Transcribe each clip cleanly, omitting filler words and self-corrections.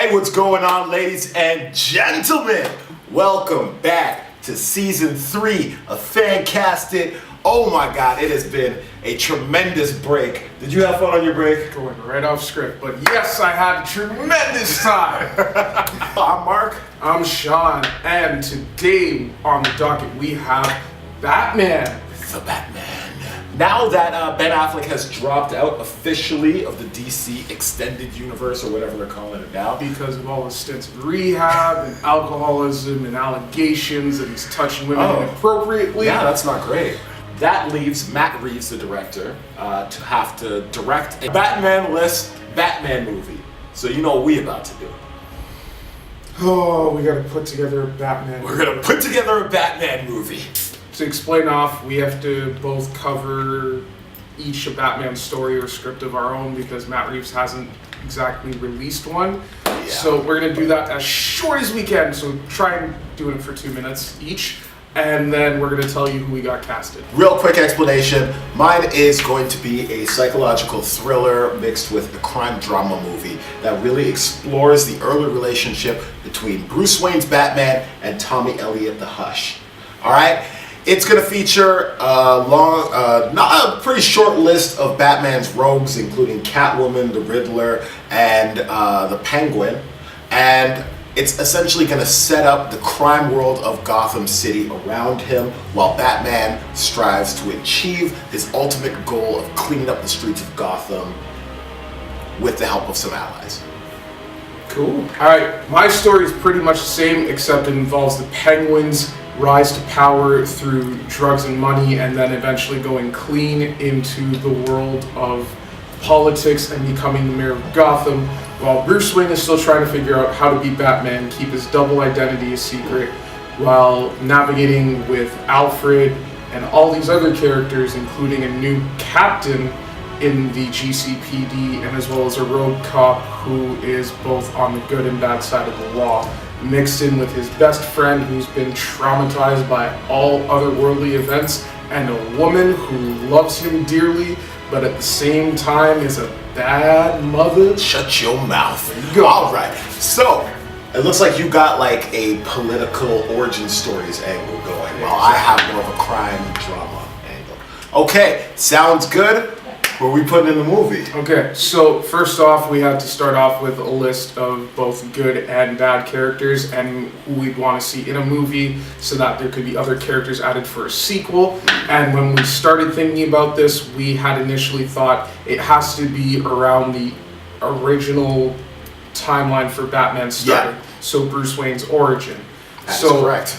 Hey, what's going on, ladies and gentlemen? Welcome back to season 3 of FanCastit. Oh my God, it has been a tremendous break. Did you have fun on your break? Going right off script, but yes, I had a tremendous time. I'm Mark. I'm Sean, and today on the docket we have Batman. The Batman. Now that Ben Affleck has dropped out officially of the DC extended universe, or whatever they're calling it now, Because of all his stints in rehab and alcoholism and allegations that he's touching women inappropriately. Yeah, that's not great. That leaves Matt Reeves, the director, to have to direct a Batman-less Batman movie. So you know what we about to do. Oh, we gotta put together a Batman. We're gonna put together a Batman movie. To explain off, we have to both cover each a Batman story or script of our own because Matt Reeves hasn't exactly released one. Yeah. So we're gonna do that as short as we can. So try and do it for 2 minutes each. And then we're gonna tell you who we got casted. Real quick explanation. Mine is going to be a psychological thriller mixed with a crime drama movie that really explores the early relationship between Bruce Wayne's Batman and Tommy Elliott the Hush. All right? It's going to feature a pretty short list of Batman's rogues, including Catwoman, the Riddler, and the Penguin. And it's essentially going to set up the crime world of Gotham City around him while Batman strives to achieve his ultimate goal of cleaning up the streets of Gotham with the help of some allies. Cool. Alright, my story is pretty much the same, except it involves the Penguin's rise to power through drugs and money, and then eventually going clean into the world of politics and becoming the mayor of Gotham, while Bruce Wayne is still trying to figure out how to be Batman, keep his double identity a secret, while navigating with Alfred and all these other characters, including a new captain in the GCPD, and as well as a rogue cop who is both on the good and bad side of the law, mixed in with his best friend who's been traumatized by all otherworldly events, and a woman who loves him dearly, but at the same time is a bad mother. Shut your mouth. There you go. All right. So, it looks like you got like a political origin stories angle going, while I have more of a crime drama angle. Okay, sounds good. What are we putting in the movie? Okay, so first off, we had to start off with a list of both good and bad characters and who we'd want to see in a movie so that there could be other characters added for a sequel. And when we started thinking about this, we had initially thought it has to be around the original timeline for Batman starting. Yeah. So Bruce Wayne's origin. That's correct.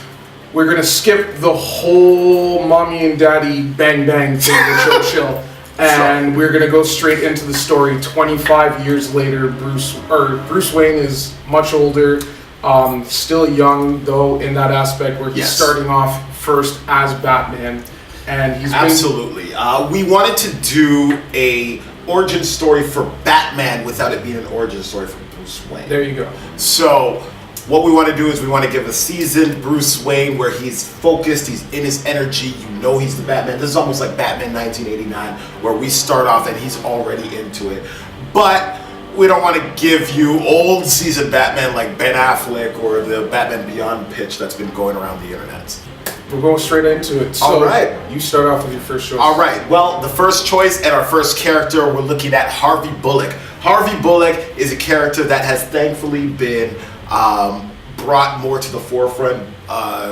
We're going to skip the whole mommy and daddy bang bang thing with chill. And we're gonna go straight into the story. 25 years later, Bruce Wayne is much older, still young though in that aspect where he's starting off first as Batman, and he's absolutely. We wanted to do a origin story for Batman without it being an origin story for Bruce Wayne. There you go. So, what we want to do is we want to give a seasoned Bruce Wayne where he's focused, he's in his energy, you know he's the Batman. This is almost like Batman 1989 where we start off and he's already into it. But we don't want to give you old seasoned Batman like Ben Affleck or the Batman Beyond pitch that's been going around the internet. We're going straight into it. So, all right. You start off with your first choice. All right. Well, the first choice and our first character, we're looking at Harvey Bullock. Harvey Bullock is a character that has thankfully been brought more to the forefront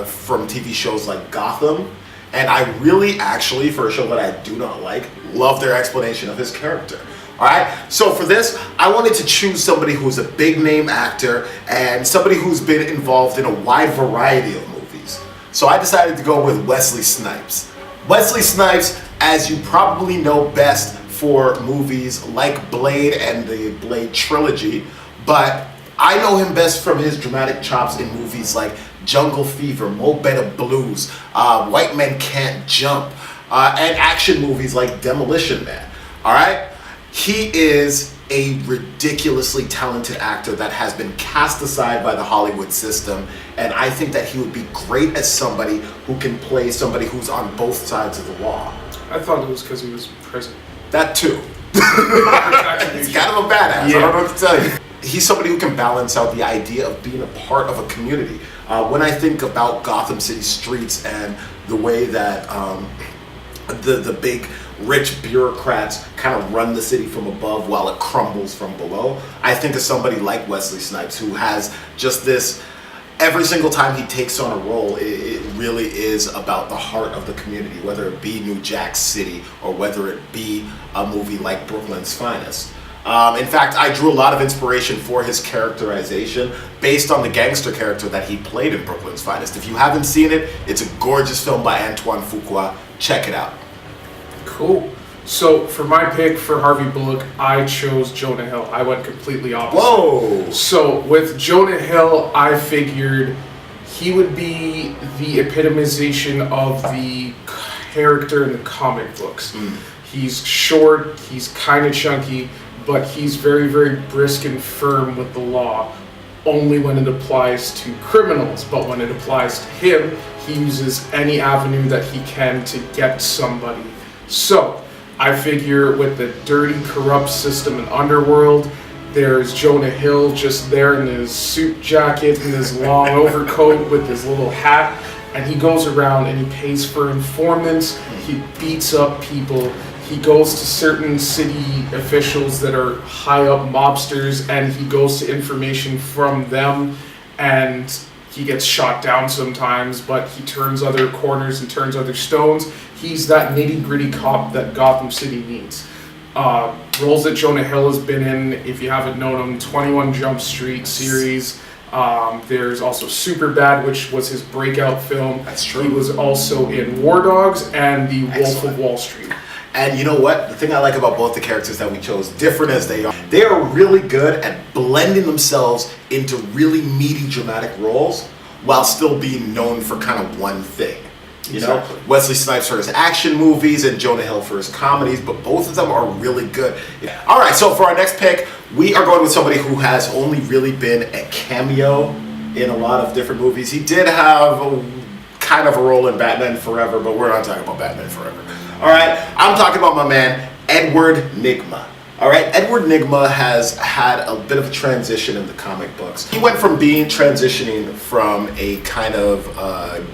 from TV shows like Gotham, and I really actually, for a show that I do not like, love their explanation of his character. Alright, so for this, I wanted to choose somebody who's a big name actor and somebody who's been involved in a wide variety of movies. So I decided to go with Wesley Snipes. Wesley Snipes, as you probably know best for movies like Blade and the Blade trilogy, but I know him best from his dramatic chops in movies like Jungle Fever, Mo Better Blues, White Men Can't Jump, and action movies like Demolition Man. All right? He is a ridiculously talented actor that has been cast aside by the Hollywood system, and I think that he would be great as somebody who can play somebody who's on both sides of the law. I thought it was because he was in prison. That too. He's kind of a badass. Yeah. I don't know what to tell you. he's somebody who can balance out the idea of being a part of a community. When I think about Gotham City streets and the way that the big rich bureaucrats kind of run the city from above while it crumbles from below, I think of somebody like Wesley Snipes, who has just this, every single time he takes on a role, it really is about the heart of the community, whether it be New Jack City or whether it be a movie like Brooklyn's Finest. In fact, I drew a lot of inspiration for his characterization based on the gangster character that he played in Brooklyn's Finest. If you haven't seen it, it's a gorgeous film by Antoine Fuqua. Check it out. Cool. So for my pick for Harvey Bullock, I chose Jonah Hill. I went completely opposite. Whoa! So with Jonah Hill, I figured he would be the epitomization of the character in the comic books. He's short, he's kind of chunky, but he's very, very brisk and firm with the law, only when it applies to criminals. But when it applies to him, he uses any avenue that he can to get somebody. So I figure with the dirty, corrupt system and underworld, there's Jonah Hill just there in his suit jacket and his long overcoat with his little hat, and he goes around and he pays for informants, he beats up people, he goes to certain city officials that are high up mobsters, and he goes to information from them, and he gets shot down sometimes, but he turns other corners and turns other stones. He's that nitty-gritty cop that Gotham City needs. Roles that Jonah Hill has been in, if you haven't known him, 21 Jump Street series. There's also Superbad, which was his breakout film. That's true. He was also in War Dogs and The Wolf of Wall Street. And you know what? The thing I like about both the characters that we chose, different as they are really good at blending themselves into really meaty, dramatic roles while still being known for kind of one thing. You know, Wesley Snipes for his action movies and Jonah Hill for his comedies, but both of them are really good. All right, so for our next pick, we are going with somebody who has only really been a cameo in a lot of different movies. He did have kind of a role in Batman Forever, but we're not talking about Batman Forever. All right, I'm talking about my man, Edward Nygma. All right, Edward Nygma has had a bit of a transition in the comic books. He went from transitioning from a kind of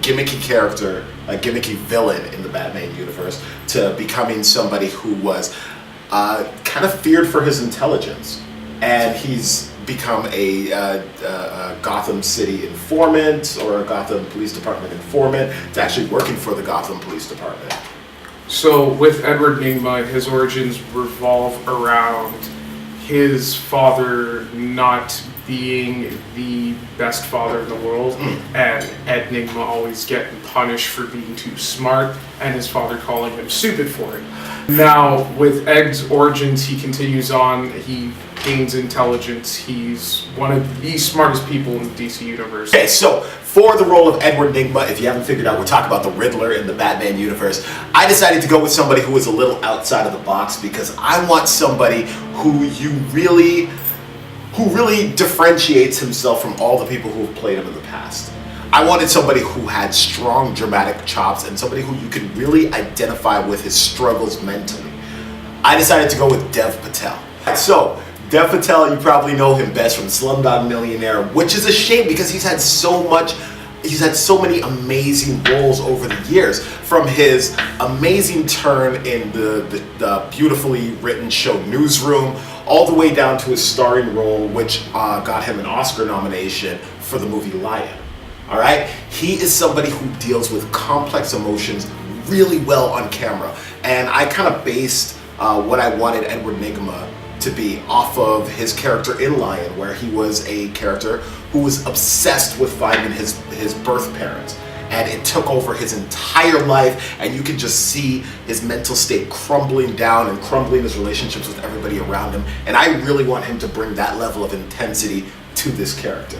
gimmicky character, a gimmicky villain in the Batman universe, to becoming somebody who was kind of feared for his intelligence. And he's become a Gotham City informant, or a Gotham Police Department informant, to actually working for the Gotham Police Department. So with Edward Nygma, his origins revolve around his father not being the best father in the world, and Ed Nygma always getting punished for being too smart, and his father calling him stupid for it. Now, with Ed's origins, he continues on, he gains intelligence, he's one of the smartest people in the DC universe. Okay, so for the role of Edward Nygma, if you haven't figured out, we're talking about the Riddler in the Batman universe, I decided to go with somebody who is a little outside of the box, because I want somebody who really differentiates himself from all the people who have played him in the past. I wanted somebody who had strong dramatic chops and somebody who you could really identify with his struggles mentally. I decided to go with Dev Patel. So, Dev Patel, you probably know him best from Slumdog Millionaire, which is a shame because he's had so many amazing roles over the years. From his amazing turn in the beautifully written show Newsroom, all the way down to his starring role, which got him an Oscar nomination for the movie Lion. All right? He is somebody who deals with complex emotions really well on camera. And I kind of based what I wanted Edward Nygma to be off of his character in Lion, where he was a character who was obsessed with finding his birth parents. And it took over his entire life, and you could just see his mental state crumbling down and crumbling his relationships with everybody around him. And I really want him to bring that level of intensity to this character.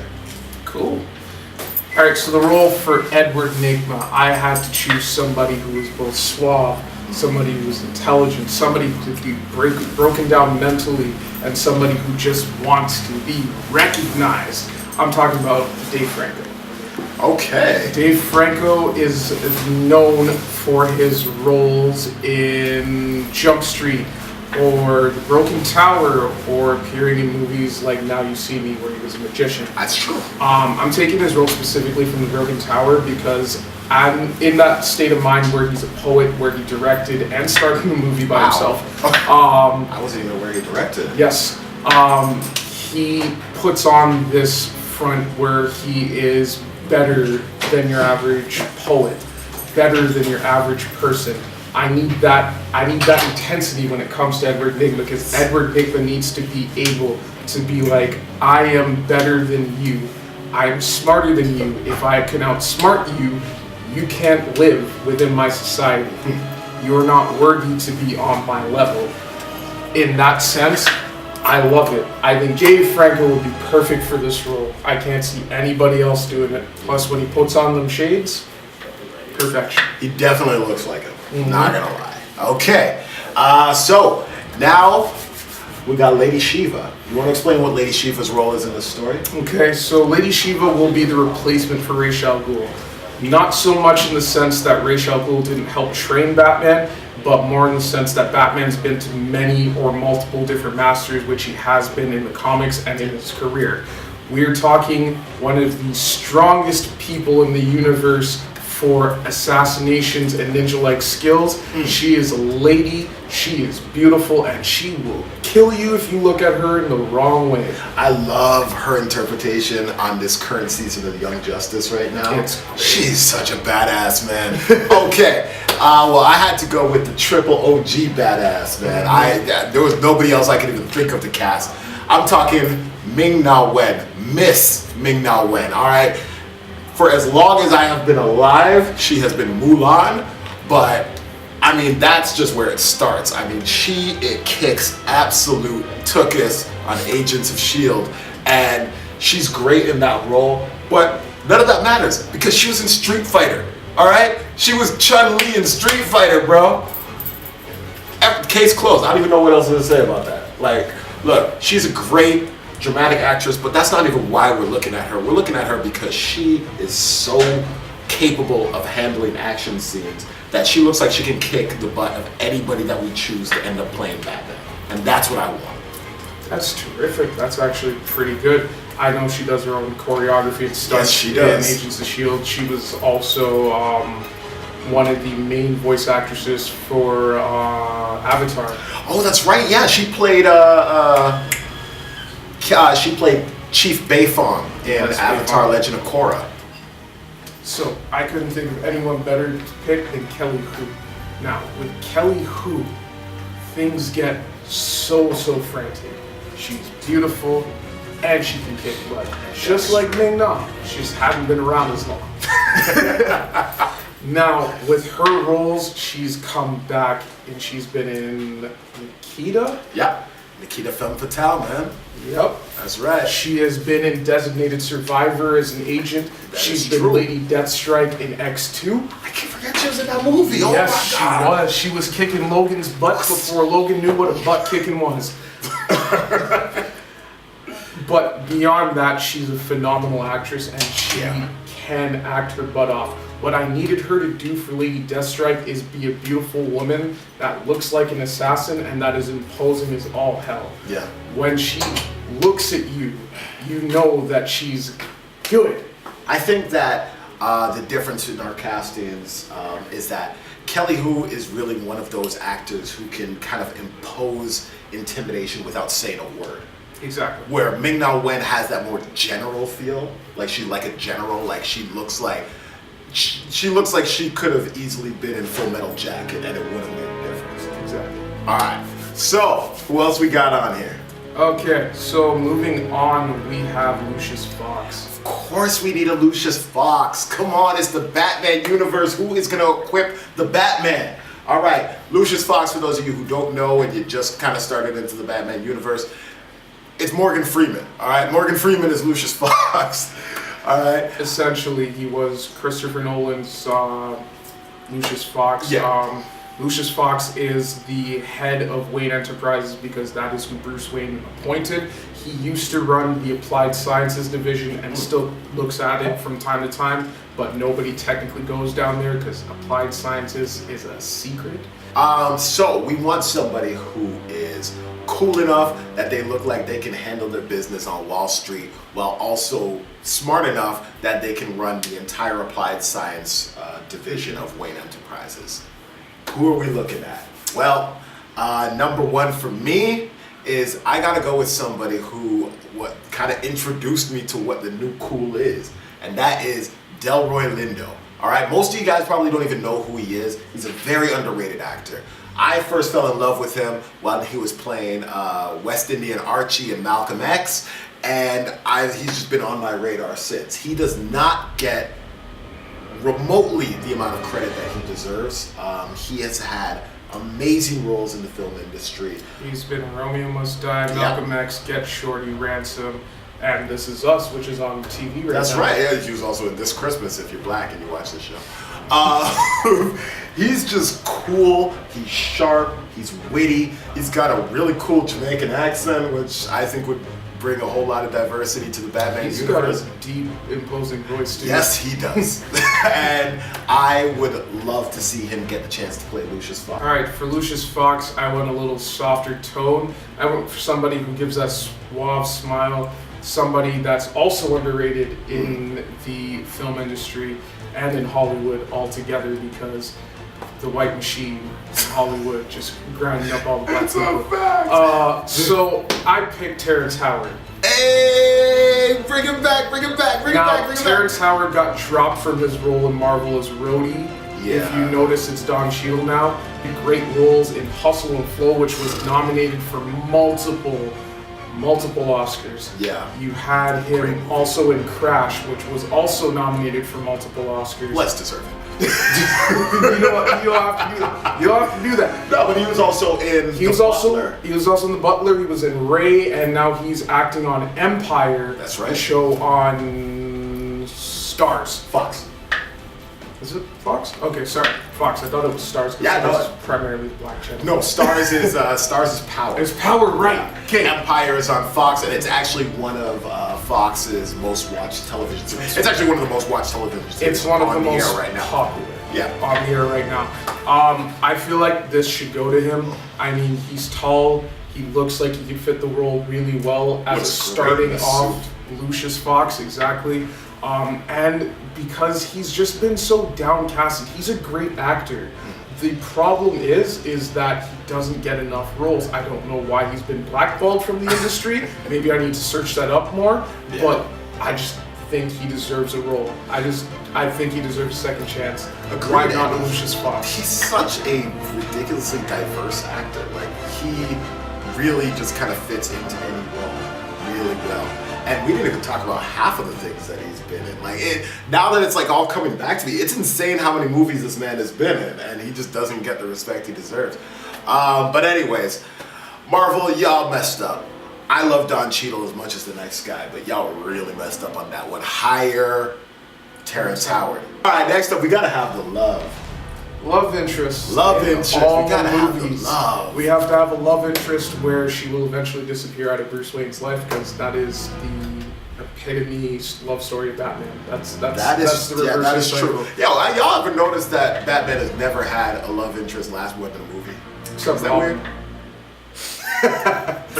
Cool. Alright, so the role for Edward Nygma, I had to choose somebody who was both suave, somebody who was intelligent, somebody who could be broken down mentally, and somebody who just wants to be recognized. I'm talking about Dave Franco. Okay. Dave Franco is known for his roles in Jump Street, or The Broken Tower, or appearing in movies like Now You See Me, where he was a magician. That's true. I'm taking his role specifically from The Broken Tower because I'm in that state of mind where he's a poet, where he directed and starred in a movie by himself. I wasn't even aware he directed. Yes. He puts on this front where he is better than your average poet, better than your average person. I need that intensity when it comes to Edward Nygma, because Edward Nygma needs to be able to be like, I am better than you. I am smarter than you. If I can outsmart you, you can't live within my society. You're not worthy to be on my level. In that sense, I love it. I think Dave Franco would be perfect for this role. I can't see anybody else doing it. Plus, when he puts on them shades, perfection. He definitely looks like him. Not gonna lie. Okay, so now we got Lady Shiva. You want to explain what Lady Shiva's role is in this story? Okay, so Lady Shiva will be the replacement for Ra's al Ghul. Not so much in the sense that Ra's al Ghul didn't help train Batman, but more in the sense that Batman's been to many or multiple different masters, which he has been in the comics and in his career. We're talking one of the strongest people in the universe for assassinations and ninja-like skills. She is a lady, she is beautiful, and she will kill you if you look at her in the wrong way. I love her interpretation on this current season of Young Justice right now. It's great. She's such a badass, man. Okay, well, I had to go with the triple OG badass, man. There was nobody else I could even think of to cast. I'm talking Ming-Na Wen, Miss Ming-Na Wen, all right? For as long as I have been alive, she has been Mulan, but I mean, that's just where it starts. I mean, it kicks absolute tuchus on Agents of S.H.I.E.L.D., and she's great in that role, but none of that matters because she was in Street Fighter, all right? She was Chun-Li in Street Fighter, bro. Case closed. I don't even know what else to say about that. Like, look, she's a great dramatic actress, but that's not even why we're looking at her. We're looking at her because she is so capable of handling action scenes that she looks like she can kick the butt of anybody that we choose to end up playing Batman. And that's what I want. That's terrific. That's actually pretty good. I know she does her own choreography and stuff. Yes, she does. In Agents of S.H.I.E.L.D. She was also one of the main voice actresses for Avatar. Oh, that's right. Yeah, she played Chief Beifong in Avatar: Legend of Korra. So I couldn't think of anyone better to pick than Kelly Hu. Now, with Kelly Hu, things get so frantic. She's beautiful, and she can kick butt. Just like Ming-Na. She just hadn't been around as long. Now, with her roles, she's come back, and she's been in Nikita. Yep. Nikita Femme Fatale, man. Yep. That's right. She has been in Designated Survivor as an agent. She's been Lady Deathstrike in X2. I can't forget she was in that movie. Oh yes, my God. She was kicking Logan's butt before Logan knew what a butt kicking was. But beyond that, she's a phenomenal actress, and she can act her butt off. What I needed her to do for Lady Deathstrike is be a beautiful woman that looks like an assassin and that is imposing as all hell. Yeah. When she looks at you, you know that she's good. I think that the difference in our castings is that Kelly Hu is really one of those actors who can kind of impose intimidation without saying a word. Exactly. Where Ming-Na Wen has that more general feel, like she's like a general, like she looks like she could have easily been in Full Metal Jacket and it wouldn't make a difference. Exactly. All right. So who else we got on here? Okay, so moving on, we have Lucius Fox. Of course we need a Lucius Fox. Come on, it's the Batman universe. Who is going to equip the Batman? All right, Lucius Fox, for those of you who don't know and you just kind of started into the Batman universe, it's Morgan Freeman. All right, Morgan Freeman is Lucius Fox. All right. Essentially, he was Christopher Nolan's Lucius Fox. Yeah. Lucius Fox is the head of Wayne Enterprises because that is who Bruce Wayne appointed. He used to run the Applied Sciences Division and still looks at it from time to time, but nobody technically goes down there because Applied Sciences is a secret. So we want somebody who is cool enough that they look like they can handle their business on Wall Street, while also smart enough that they can run the entire applied science division of Wayne Enterprises. Who are we looking at? Well, number one for me is I gotta go with somebody who kind of introduced me to what the new cool is, and that is Delroy Lindo. All right, most of you guys probably don't even know who he is. He's a very underrated actor. I first fell in love with him while he was playing West Indian Archie in Malcolm X, and he's just been on my radar since. He does not get remotely the amount of credit that he deserves. He has had amazing roles in the film industry. He's been in Romeo Must Die, Malcolm X, Get Shorty, Ransom, and This Is Us, which is on TV right now. That's right. Yeah, he was also in This Christmas if you're black and you watch the show. He's just cool. He's sharp. He's witty. He's got a really cool Jamaican accent, which I think would bring a whole lot of diversity to the Batman universe. He's got a deep, imposing voice too. Yes, he does. And I would love to see him get the chance to play Lucius Fox. All right, for Lucius Fox, I want a little softer tone. I went for somebody who gives that suave smile, somebody that's also underrated in the film industry and in Hollywood altogether, because the white machine in Hollywood just grinding up all the black people. It's a fact. So I picked Terrence Howard. Hey, bring him back, bring him back, bring him back, bring him back. Terrence Howard got dropped from his role in Marvel as Rhodey. Yeah. If you notice, it's Don Cheadle now. He had great roles in Hustle and Flow, which was nominated for multiple Oscars. Yeah. You had him also in Crash, which was also nominated for multiple Oscars. Less deserving. you don't have to do that. You don't have to do that. No, but he was also in He was also in The Butler. He was in Ray, and now he's acting on Empire. That's right. The show on Stars. Fox. Is it Fox? Okay, sorry, Fox. I thought it was Stars. Yeah, no, it's primarily Black Channel. No, Stars is Power. It's Power, right? Okay. Empire is on Fox, and it's actually one of Fox's most watched television series. It's actually one of the most watched television series. It's one of the most right now. popular. Yeah, on the air right now. I feel like this should go to him. I mean, he's tall. He looks like he could fit the role really well as a starting off Lucius Fox, exactly. And because he's just been so downcasted, he's a great actor. The problem is that he doesn't get enough roles. I don't know why he's been blackballed from the industry. Maybe I need to search that up more. Yeah. But I just think he deserves a role. I think he deserves a second chance. Agreed. Why not Lucius Fox? He's such a ridiculously diverse actor. Like, he really just kind of fits into any role really well. And we didn't even talk about half of the things that he's been in. Like, now that it's like all coming back to me, it's insane how many movies this man has been in, and he just doesn't get the respect he deserves. But anyways, Marvel, y'all messed up. I love Don Cheadle as much as the next guy, but y'all really messed up on that one. Hire Terrence Howard. All right, next up, we gotta have the love. Love interest. Love interest. All we gotta have the movies. love. We have to have a love interest where she will eventually disappear out of Bruce Wayne's life, because that is the epitome love story of Batman. That's the reverse. That is true. Y'all ever noticed that Batman has never had a love interest last more than a movie? Except that weird?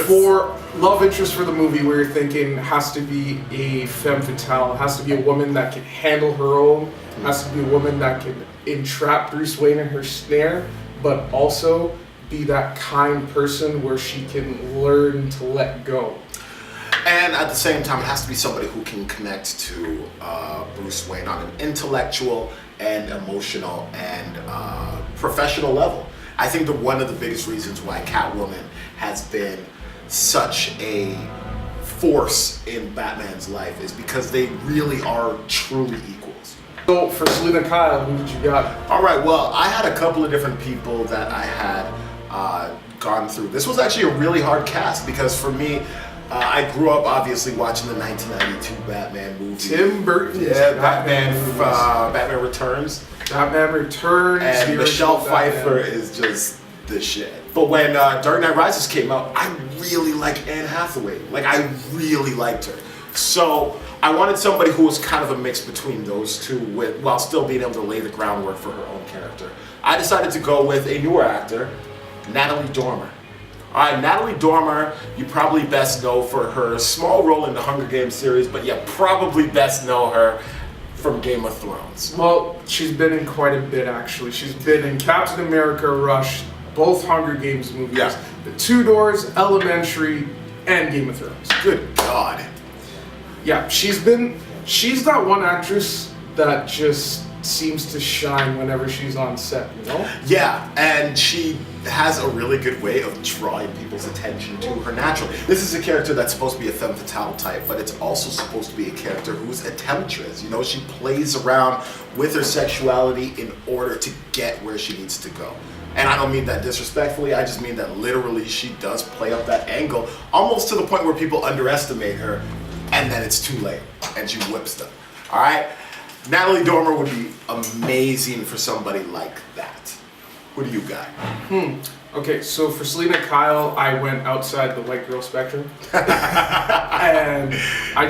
For love interest for the movie, we're thinking has to be a femme fatale, has to be a woman that can handle her own, has to be a woman that can entrap Bruce Wayne in her snare, but also be that kind person where she can learn to let go. And at the same time, it has to be somebody who can connect to Bruce Wayne on an intellectual and emotional and professional level. I think that one of the biggest reasons why Catwoman has been such a force in Batman's life is because they really are truly equals. So for Selena Kyle, who did you got? All right, well, I had a couple of different people that I had gone through. This was actually a really hard cast because for me, I grew up obviously watching the 1992 Batman movie. Tim Burton's Batman Returns. Batman Returns. And Michelle Pfeiffer is just the shit. But when Dark Knight Rises came out, I really liked Anne Hathaway. Like, I really liked her. So I wanted somebody who was kind of a mix between those two, while still being able to lay the groundwork for her own character. I decided to go with a newer actor, Natalie Dormer. All right, Natalie Dormer, you probably best know for her small role in the Hunger Games series, but you probably best know her from Game of Thrones. Well, she's been in quite a bit, actually. She's been in Captain America, Rush, both Hunger Games movies, Yeah. The Two Doors, Elementary, and Game of Thrones. Good God. Yeah, she's that one actress that just seems to shine whenever she's on set, you know? Yeah, and she has a really good way of drawing people's attention to her naturally. This is a character that's supposed to be a femme fatale type, but it's also supposed to be a character who's a temptress. You know, she plays around with her sexuality in order to get where she needs to go. And I don't mean that disrespectfully, I just mean that literally she does play up that angle, almost to the point where people underestimate her, and then it's too late, and she whips them. All right? Natalie Dormer would be amazing for somebody like that. Who do you got? Okay, so for Selena Kyle, I went outside the white girl spectrum. And I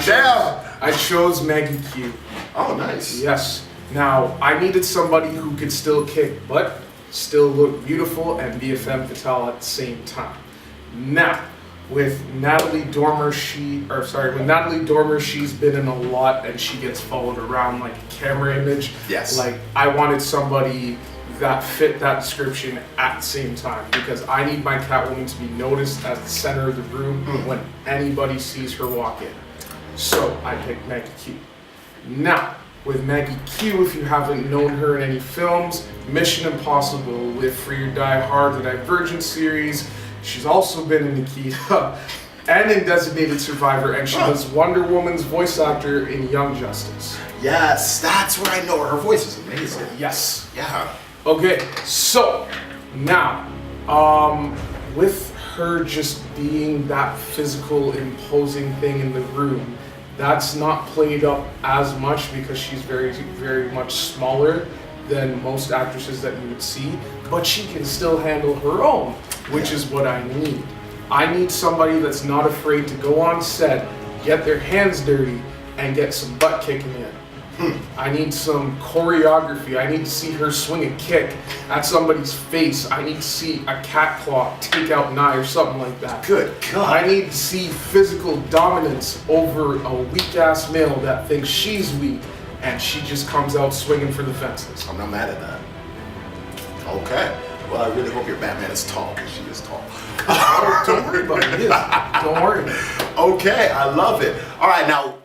chose Maggie Q. Oh, nice. Yes. Now, I needed somebody who could still kick butt, still look beautiful, and be a femme fatale at the same time. Now, with Natalie Dormer, she's been in a lot and she gets followed around like a camera image. Yes. Like, I wanted somebody that fit that description at the same time, because I need my Catwoman to be noticed as the center of the room when anybody sees her walk in. So I picked Maggie Q. Now, with Maggie Q, if you haven't known her in any films, Mission Impossible, Live Free or Die Hard, the Divergent series. She's also been in Nikita and in Designated Survivor, and she was Wonder Woman's voice actor in Young Justice. Yes, that's where I know her. Her voice is amazing. Yes. Yeah. Okay, so now, with her just being that physical, imposing thing in the room, that's not played up as much because she's very, very much smaller than most actresses that you would see, but she can still handle her own, which is what I need. I need somebody that's not afraid to go on set, get their hands dirty, and get some butt kicking in. I need some choreography. I need to see her swing a kick at somebody's face. I need to see a cat claw take out an eye or something like that. Good God. I need to see physical dominance over a weak-ass male that thinks she's weak, and she just comes out swinging for the fences. I'm not mad at that. Okay. Well, I really hope your Batman is tall, because she is tall. Oh, don't worry about it. It is. Don't worry. Okay, I love it. All right, now,